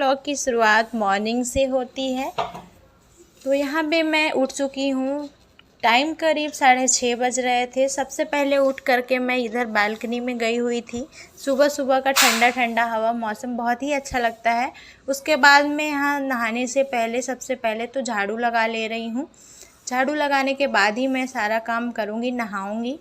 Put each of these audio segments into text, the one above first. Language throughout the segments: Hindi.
ब्लॉग की शुरुआत मॉर्निंग से होती है। तो यहाँ पे मैं उठ चुकी हूँ। टाइम करीब 6:30 बज रहे थे। सबसे पहले उठ करके मैं इधर बालकनी में गई हुई थी। सुबह सुबह का ठंडा ठंडा हवा, मौसम बहुत ही अच्छा लगता है। उसके बाद मैं यहाँ नहाने से पहले सबसे पहले तो झाड़ू लगा ले रही हूँ। झाड़ू लगाने के बाद ही मैं सारा काम करूँगी, नहाऊँगी।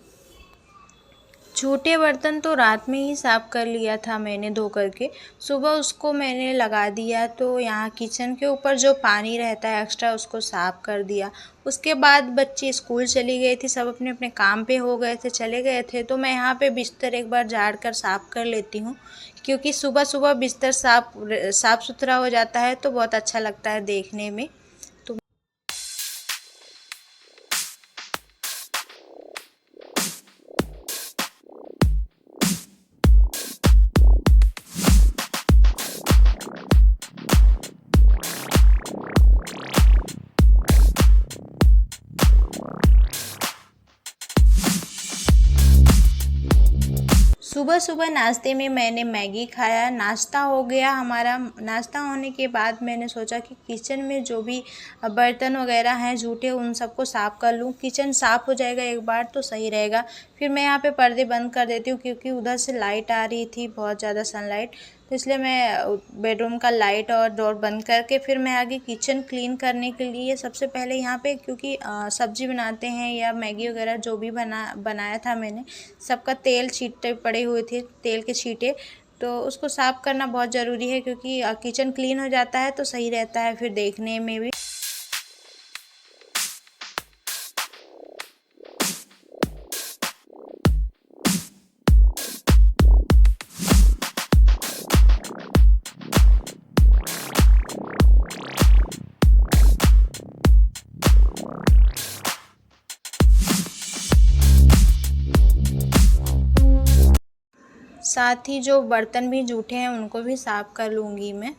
छोटे बर्तन तो रात में ही साफ़ कर लिया था मैंने धो करके। सुबह उसको मैंने लगा दिया, तो यहाँ किचन के ऊपर जो पानी रहता है एक्स्ट्रा उसको साफ़ कर दिया। उसके बाद बच्चे स्कूल चली गई थी, सब अपने अपने काम पे हो गए थे, चले गए थे। तो मैं यहाँ पे बिस्तर एक बार झाड़ कर साफ़ कर लेती हूँ, क्योंकि सुबह सुबह बिस्तर साफ़ सुथरा हो जाता है तो बहुत अच्छा लगता है देखने में। सुबह सुबह नाश्ते में मैंने मैगी खाया। नाश्ता हो गया हमारा। नाश्ता होने के बाद मैंने सोचा कि किचन में जो भी बर्तन वगैरह हैं झूठे, उन सबको साफ़ कर लूँ। किचन साफ़ हो जाएगा एक बार तो सही रहेगा। फिर मैं यहाँ पे पर्दे बंद कर देती हूँ, क्योंकि उधर से लाइट आ रही थी, बहुत ज़्यादा सनलाइट। तो इसलिए मैं बेडरूम का लाइट और डोर बंद करके फिर मैं आगे किचन क्लीन करने के लिए सबसे पहले यहाँ पे, क्योंकि सब्ज़ी बनाते हैं या मैगी वगैरह जो भी बनाया था मैंने, सबका तेल छींटे पड़े हुए थे, तेल के छींटे। तो उसको साफ़ करना बहुत ज़रूरी है, क्योंकि किचन क्लीन हो जाता है तो सही रहता है फिर देखने में भी। साथ ही जो बर्तन भी जूठे हैं उनको भी साफ़ कर लूँगी मैं।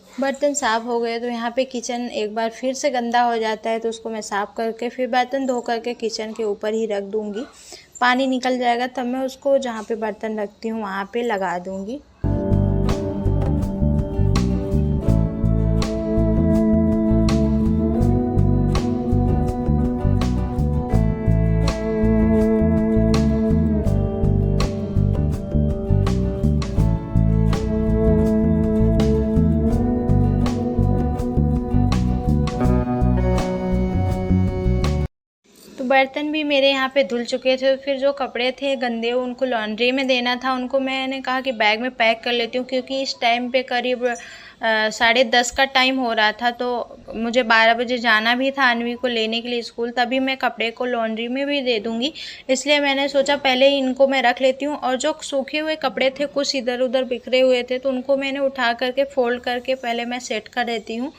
बर्तन साफ़ हो गए तो यहाँ पे किचन एक बार फिर से गंदा हो जाता है, तो उसको मैं साफ़ करके फिर बर्तन धो करके किचन के ऊपर ही रख दूँगी। पानी निकल जाएगा तब मैं उसको जहाँ पे बर्तन रखती हूँ वहाँ पे लगा दूँगी। बर्तन भी मेरे यहाँ पे धुल चुके थे। फिर जो कपड़े थे गंदे उनको लॉन्ड्री में देना था, उनको मैंने कहा कि बैग में पैक कर लेती हूँ, क्योंकि इस टाइम पे करीब 10:30 का टाइम हो रहा था। तो मुझे 12 बजे जाना भी था अन्वी को लेने के लिए स्कूल, तभी मैं कपड़े को लॉन्ड्री में भी दे दूँगी। इसलिए मैंने सोचा पहले ही इनको मैं रख लेती हूँ। और जो सूखे हुए कपड़े थे कुछ इधर उधर बिखरे हुए थे, तो उनको मैंने उठा करके फोल्ड करके पहले मैं सेट कर देती हूँ।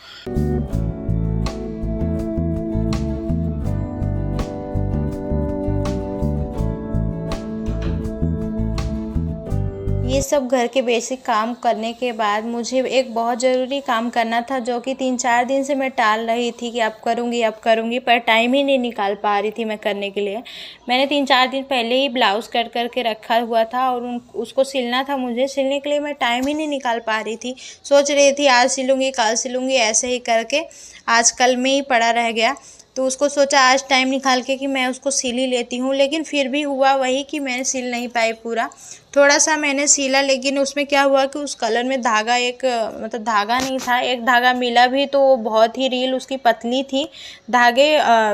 ये सब घर के बेसिक काम करने के बाद मुझे एक बहुत ज़रूरी काम करना था, जो कि 3-4 दिन से मैं टाल रही थी कि अब करूँगी, पर टाइम ही नहीं निकाल पा रही थी मैं करने के लिए। मैंने 3-4 दिन पहले ही ब्लाउज़ कट करके रखा हुआ था और उसको सिलना था मुझे। सिलने के लिए मैं टाइम ही नहीं निकाल पा रही थी। सोच रही थी आज सिलूँगी, कल सिलूँगी, ऐसे ही करके आज कल में ही पड़ा रह गया। तो उसको सोचा आज टाइम निकाल के कि मैं उसको सिल ही लेती हूँ, लेकिन फिर भी हुआ वही कि मैंने सिल नहीं पाई पूरा। थोड़ा सा मैंने सिला, लेकिन उसमें क्या हुआ कि उस कलर में धागा मतलब धागा नहीं था, एक धागा मिला भी तो वो बहुत ही रील उसकी पतली थी। धागे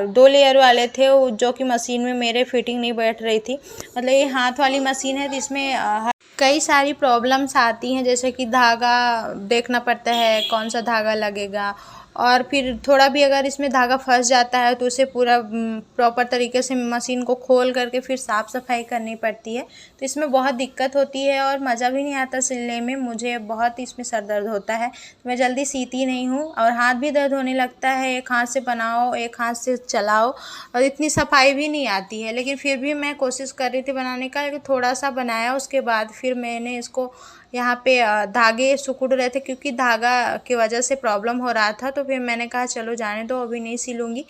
2 लेयर वाले थे, जो कि मशीन में मेरे फिटिंग नहीं बैठ रही थी। मतलब ये हाथ वाली मशीन है जिसमें कई सारी प्रॉब्लम्स आती हैं, जैसे कि धागा देखना पड़ता है कौन सा धागा लगेगा, और फिर थोड़ा भी अगर इसमें धागा फंस जाता है तो उसे पूरा प्रॉपर तरीके से मशीन को खोल करके फिर साफ़ सफाई करनी पड़ती है। तो इसमें बहुत दिक्कत होती है और मज़ा भी नहीं आता सिलने में, मुझे बहुत इसमें सर दर्द होता है, मैं जल्दी सीती नहीं हूँ और हाथ भी दर्द होने लगता है। एक हाथ से बनाओ, एक हाथ से चलाओ और इतनी सफाई भी नहीं आती है, लेकिन फिर भी मैं कोशिश कर रही थी बनाने का। लेकिन थोड़ा सा बनाया, उसके बाद फिर मैंने इसको यहाँ पे धागे सिकुड़ रहे थे क्योंकि धागा की वजह से प्रॉब्लम हो रहा था, तो फिर मैंने कहा चलो जाने दो, अभी नहीं सिलूँगी।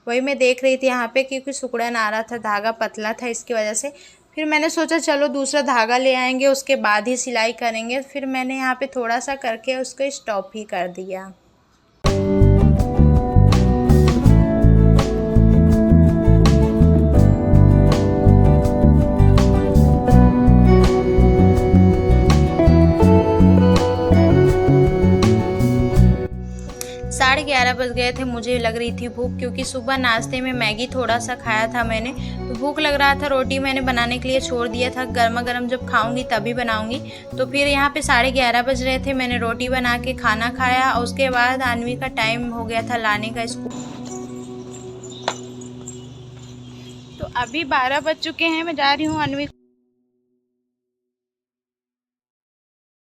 वही मैं देख रही थी यहाँ पे क्योंकि सिकुड़न आ रहा था, धागा पतला था इसकी वजह से। फिर मैंने सोचा चलो दूसरा धागा ले आएंगे, उसके बाद ही सिलाई करेंगे। फिर मैंने यहाँ पे थोड़ा सा करके उसको स्टॉप ही कर दिया। साढ़े 11 बज गए थे, मुझे लग रही थी भूख क्योंकि सुबह नाश्ते में मैगी थोड़ा सा खाया था मैंने, तो भूख लग रहा था। रोटी मैंने बनाने के लिए छोड़ दिया था, गर्मा गर्म जब खाऊंगी तभी बनाऊंगी। तो फिर यहाँ पे 11:30 बज रहे थे, मैंने रोटी बना के खाना खाया और उसके बाद अन्वी का टाइम हो गया था लाने का स्कूल। तो अभी 12 बज चुके हैं, मैं जा रही हूँ अन्वी